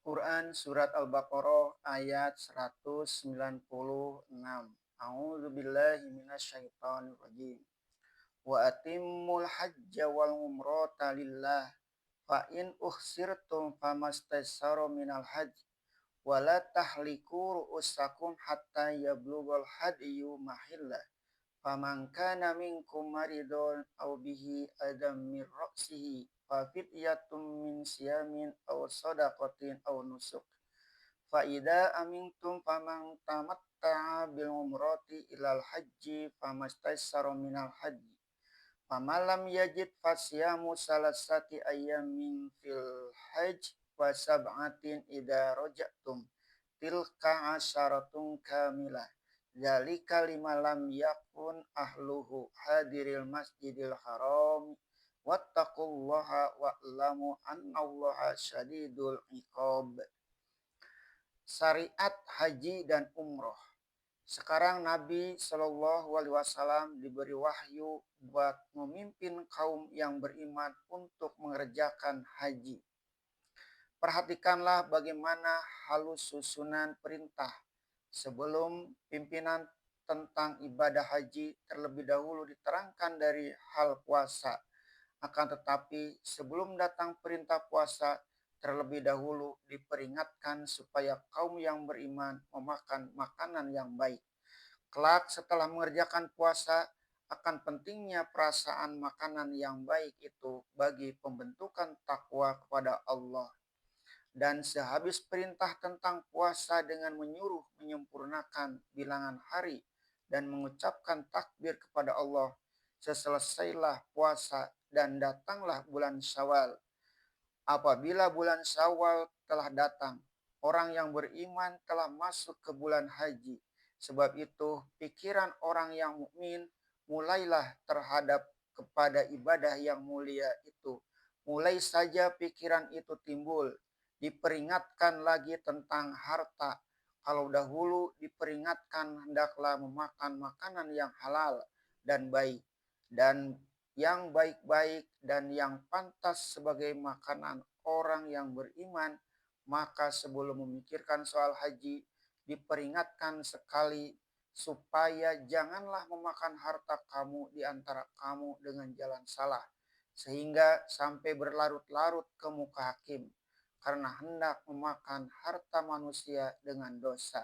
Quran Surat Al-Baqarah ayat 196. A'udzubillahi minasyaitonirrajim. Wa atimmul hajja wal umrata lillah. Fa in uhsirtum famastaysara minal hajj. Wa la tahliku ru'usakum hatta yablughal hadyu mahillah. Faman kana minkum maridun aw bihi adam min ra'sihi fa fidyatun min siyamin aw shadaqatin aw nusuk. Fa idza amintum faman tamatta'a bil umrati ilal haji famastaysara minal haji. Faman lam yajid fasyamu salasati ayyamin fil hajj wa sab'atin idza raja'tum. Tilka asyaratun kamilah. Zalika lima lam yakun ahluhu hadiril masjidil haram. Wattaqullaha wa'lamu annallaha syadidul iqab. Syariat haji dan umroh. Sekarang Nabi Shallallahu Alaihi Wasallam diberi wahyu buat memimpin kaum yang beriman untuk mengerjakan haji. Perhatikanlah bagaimana halus susunan perintah sebelum pimpinan tentang ibadah haji terlebih dahulu diterangkan dari hal puasa. Akan tetapi sebelum datang perintah puasa terlebih dahulu diperingatkan supaya kaum yang beriman memakan makanan yang baik. Kelak setelah mengerjakan puasa akan pentingnya perasaan makanan yang baik itu bagi pembentukan takwa kepada Allah. Dan sehabis perintah tentang puasa dengan menyuruh menyempurnakan bilangan hari dan mengucapkan takbir kepada Allah, seselesailah puasa dan datanglah bulan Syawal. Apabila bulan Syawal telah datang, orang yang beriman telah masuk ke bulan haji. Sebab itu, pikiran orang yang mukmin mulailah terhadap kepada ibadah yang mulia itu. Mulai saja pikiran itu timbul. Diperingatkan lagi tentang harta. Kalau dahulu diperingatkan hendaklah memakan makanan yang halal dan baik. Dan yang baik-baik dan yang pantas sebagai makanan orang yang beriman, maka sebelum memikirkan soal haji, diperingatkan sekali supaya janganlah memakan harta kamu di antara kamu dengan jalan salah, sehingga sampai berlarut-larut ke muka hakim, karena hendak memakan harta manusia dengan dosa.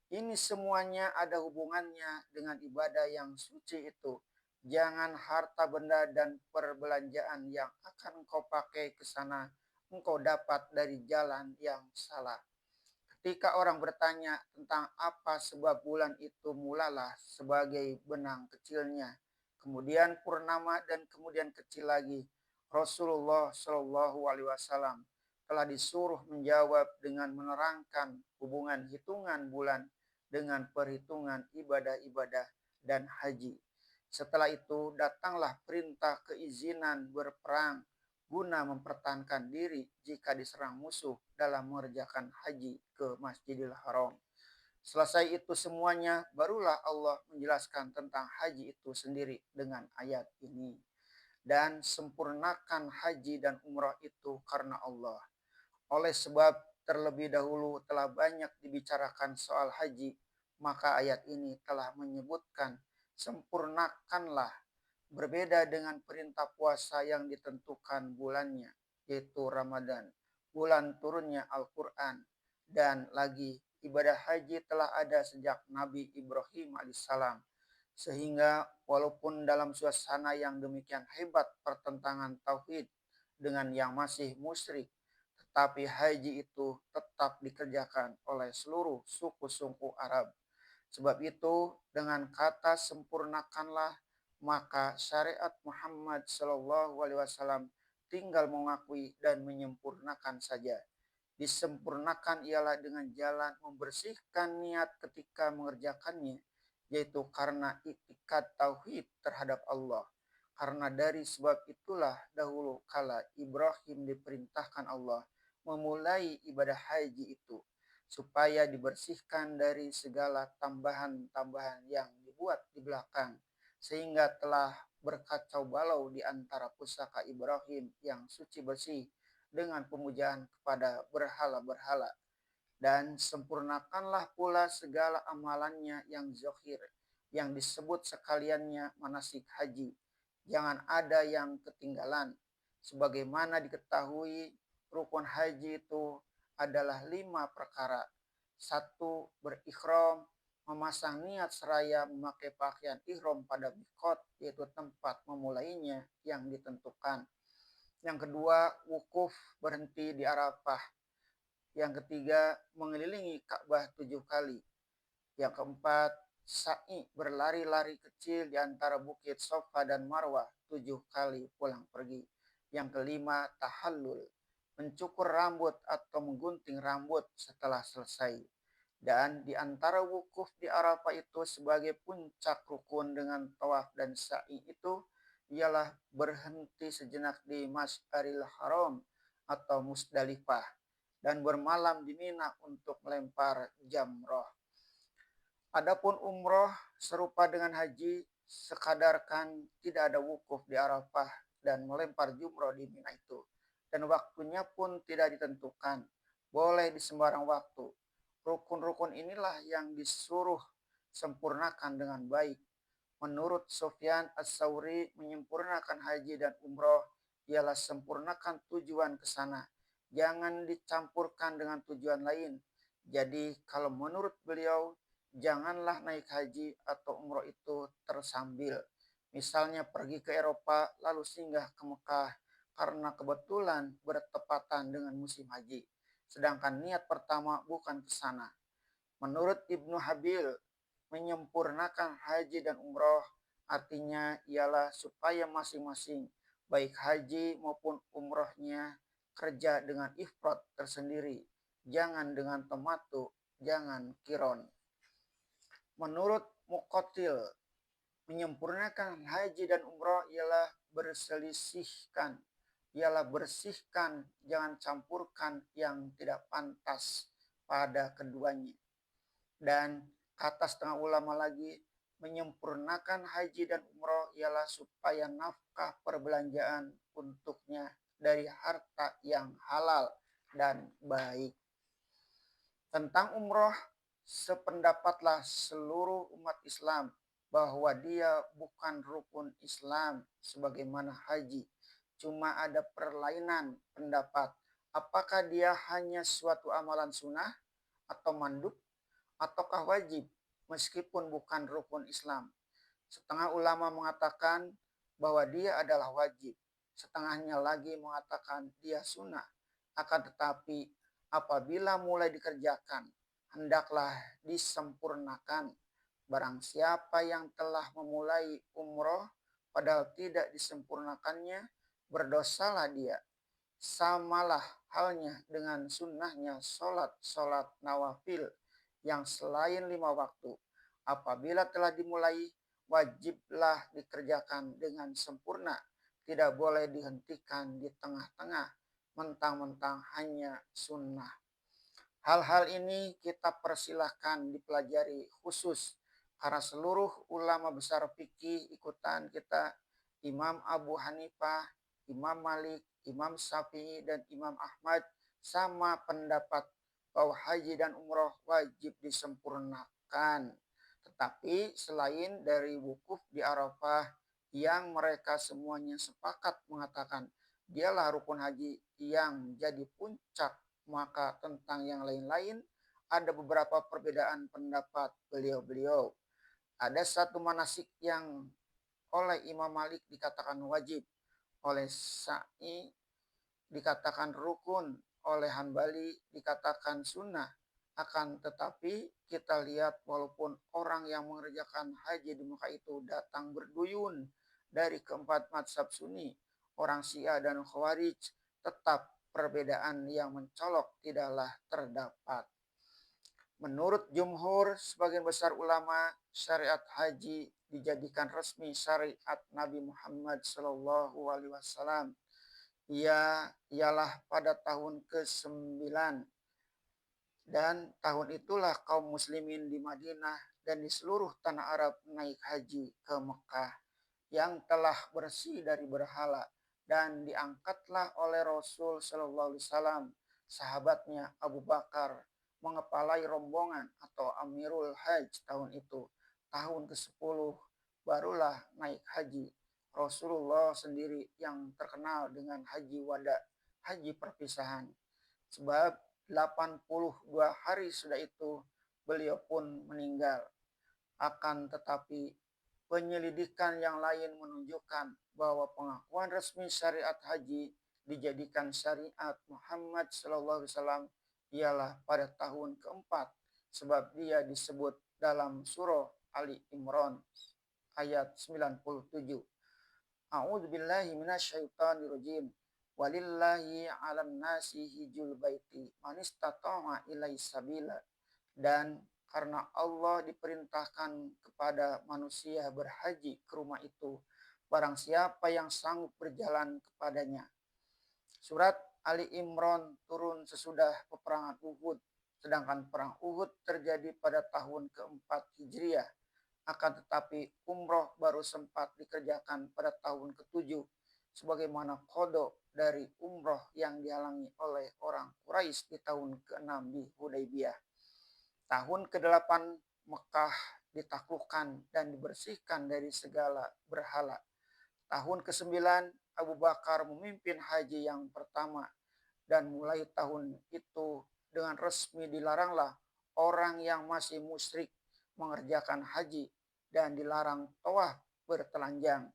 Ini semuanya ada hubungannya dengan ibadah yang suci itu. Jangan harta benda dan perbelanjaan yang akan engkau pakai ke sana engkau dapat dari jalan yang salah. Ketika orang bertanya tentang apa sebab bulan itu mulalah sebagai benang kecilnya, kemudian purnama dan kemudian kecil lagi, Rasulullah Shallallahu Alaihi Wasallam telah disuruh menjawab dengan menerangkan hubungan hitungan bulan dengan perhitungan ibadah-ibadah dan haji. Setelah itu datanglah perintah keizinan berperang guna mempertahankan diri jika diserang musuh dalam mengerjakan haji ke Masjidil Haram. Selesai itu semuanya, barulah Allah menjelaskan tentang haji itu sendiri dengan ayat ini. Dan sempurnakan haji dan umrah itu karena Allah. Oleh sebab terlebih dahulu telah banyak dibicarakan soal haji, maka ayat ini telah menyebutkan sempurnakanlah. Berbeda dengan perintah puasa yang ditentukan bulannya, yaitu Ramadan, bulan turunnya Al-Quran, dan lagi ibadah haji telah ada sejak Nabi Ibrahim alaihissalam. Sehingga walaupun dalam suasana yang demikian hebat pertentangan tauhid dengan yang masih musyrik, tetapi haji itu tetap dikerjakan oleh seluruh suku-suku Arab. Sebab itu dengan kata sempurnakanlah, maka syariat Muhammad Shallallahu Alaihi Wasallam tinggal mengakui dan menyempurnakan saja. Disempurnakan ialah dengan jalan membersihkan niat ketika mengerjakannya, yaitu karena iktikad tauhid terhadap Allah. Karena dari sebab itulah dahulu kala Ibrahim diperintahkan Allah memulai ibadah haji itu, supaya dibersihkan dari segala tambahan-tambahan yang dibuat di belakang, sehingga telah berkacau balau di antara pusaka Ibrahim yang suci bersih dengan pemujaan kepada berhala-berhala. Dan sempurnakanlah pula segala amalannya yang zohir, yang disebut sekaliannya manasik haji. Jangan ada yang ketinggalan. Sebagaimana diketahui, rukun haji itu adalah 5 perkara. Satu, berikhram, memasang niat seraya memakai pakaian ihram pada mikot, yaitu tempat memulainya yang ditentukan. Yang kedua, wukuf, berhenti di Arafah. Yang ketiga, mengelilingi Ka'bah 7 kali. Yang keempat, sa'i, berlari-lari kecil di antara bukit Safa dan Marwah 7 kali pulang pergi. Yang kelima, tahallul, mencukur rambut atau menggunting rambut setelah selesai. Dan di antara wukuf di Arafah itu sebagai puncak rukun dengan tawaf dan sa'i itu ialah berhenti sejenak di Mas'aril Haram atau Musdalifah dan bermalam di Mina untuk melempar jamroh. Adapun umroh serupa dengan haji, sekadarkan tidak ada wukuf di Arafah dan melempar jumroh di Mina itu. Dan waktunya pun tidak ditentukan, boleh di sembarang waktu. Rukun-rukun inilah yang disuruh sempurnakan dengan baik. Menurut Sufyan As-Sauri, menyempurnakan haji dan umroh ialah sempurnakan tujuan ke sana. Jangan dicampurkan dengan tujuan lain. Jadi kalau menurut beliau, janganlah naik haji atau umroh itu tersambil. Misalnya pergi ke Eropa lalu singgah ke Mekah karena kebetulan bertepatan dengan musim haji. Sedangkan niat pertama bukan ke sana. Menurut Ibnu Habil, menyempurnakan haji dan umroh artinya ialah supaya masing-masing baik haji maupun umrohnya kerja dengan ifrat tersendiri, jangan dengan tamattu, jangan kiron. Menurut Muqatil, menyempurnakan haji dan umroh ialah bersihkan, jangan campurkan yang tidak pantas pada keduanya. Dan kata setengah ulama lagi, menyempurnakan haji dan umroh ialah supaya nafkah perbelanjaan untuknya dari harta yang halal dan baik. Tentang umroh, sependapatlah seluruh umat Islam bahwa dia bukan rukun Islam sebagaimana haji. Cuma ada perlainan pendapat. Apakah dia hanya suatu amalan sunnah atau mandub ataukah wajib meskipun bukan rukun Islam. Setengah ulama mengatakan bahwa dia adalah wajib. Setengahnya lagi mengatakan dia sunnah. Akan tetapi apabila mulai dikerjakan, hendaklah disempurnakan. Barang siapa yang telah memulai umroh padahal tidak disempurnakannya, berdosalah dia. Samalah halnya dengan sunnahnya solat nawafil yang selain 5 waktu. Apabila telah dimulai, wajiblah dikerjakan dengan sempurna. Tidak boleh dihentikan di tengah-tengah, mentang-mentang hanya sunnah. Hal-hal ini kita persilahkan dipelajari khusus karena seluruh ulama besar fikih ikutan kita, Imam Abu Hanifah, Imam Malik, Imam Syafi'i, dan Imam Ahmad sama pendapat bahwa haji dan umroh wajib disempurnakan. Tetapi selain dari wukuf di Arafah yang mereka semuanya sepakat mengatakan dialah rukun haji yang jadi puncak, maka tentang yang lain-lain ada beberapa perbedaan pendapat beliau-beliau. Ada satu manasik yang oleh Imam Malik dikatakan wajib, oleh Syafi'i dikatakan rukun, oleh Hanbali dikatakan sunnah. Akan tetapi kita lihat walaupun orang yang mengerjakan haji di Mekah itu datang berduyun dari keempat mazhab Sunni, orang Syiah dan Khawarij, tetap perbedaan yang mencolok tidaklah terdapat. Menurut jumhur sebagian besar ulama, syariat haji dijadikan resmi syariat Nabi Muhammad SAW. Ialah pada tahun ke-9 dan tahun itulah kaum muslimin di Madinah dan di seluruh tanah Arab naik haji ke Mekah yang telah bersih dari berhala dan diangkatlah oleh Rasul Shallallahu Alaihi Wasallam sahabatnya Abu Bakar mengepalai rombongan atau Amirul Hajj tahun itu. Tahun ke-10 barulah naik haji. Rasulullah sendiri yang terkenal dengan haji wada, haji perpisahan. Sebab 82 hari sudah itu beliau pun meninggal. Akan tetapi penyelidikan yang lain menunjukkan bahwa pengakuan resmi syariat haji dijadikan syariat Muhammad SAW ialah pada tahun keempat, sebab dia disebut dalam surah Ali Imran ayat 97. A'udzubillahi minasyaitonirrajim. Walillahi 'alan nasi hijjul baiti man istata'a ilaihi sabila. Dan karena Allah diperintahkan kepada manusia berhaji ke rumah itu, barang siapa yang sanggup berjalan kepadanya. Surat Ali Imran turun sesudah peperangan Uhud, sedangkan perang Uhud terjadi pada tahun keempat Hijriah. Akan tetapi umroh baru sempat dikerjakan pada tahun ke-7, sebagaimana kodok dari umroh yang dihalangi oleh orang Quraisy di tahun ke-6 di Hudaybiyah. Tahun ke-8 Mekah ditaklukkan dan dibersihkan dari segala berhala. Tahun ke-9 Abu Bakar memimpin haji yang pertama, dan mulai tahun itu dengan resmi dilaranglah orang yang masih musyrik mengerjakan haji dan dilarang tawaf bertelanjang.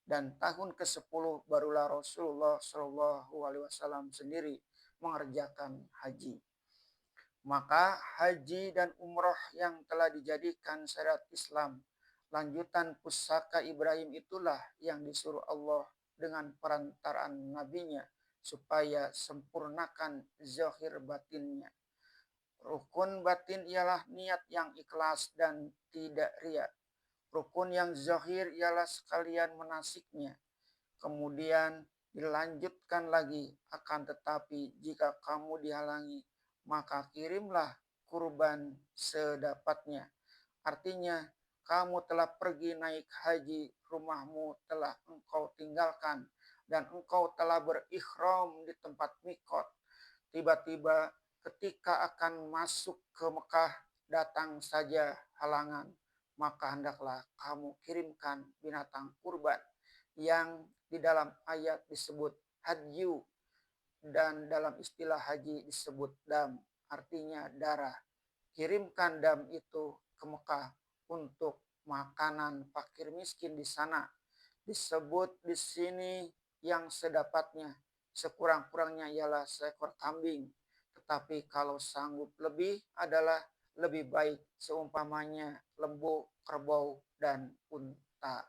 Dan tahun ke-10 barulah Rasulullah SAW sendiri mengerjakan haji. Maka haji dan umroh yang telah dijadikan syariat Islam lanjutan pusaka Ibrahim itulah yang disuruh Allah dengan perantaraan nabinya supaya sempurnakan zahir batinnya. Rukun batin ialah niat yang ikhlas dan tidak riya. Rukun yang zahir ialah sekalian menasiknya. Kemudian dilanjutkan lagi, akan tetapi jika kamu dihalangi, maka kirimlah kurban sedapatnya. Artinya, kamu telah pergi naik haji, rumahmu telah engkau tinggalkan, dan engkau telah berikhram di tempat mikot. Tiba-tiba ketika akan masuk ke Mekah, datang saja halangan, maka hendaklah kamu kirimkan binatang kurban yang di dalam ayat disebut hadyu dan dalam istilah haji disebut dam, artinya darah. Kirimkan dam itu ke Mekah untuk makanan fakir miskin di sana. Disebut di sini yang sedapatnya, sekurang-kurangnya ialah seekor kambing. Tetapi kalau sanggup lebih adalah lebih baik, seumpamanya lembu, kerbau, dan unta.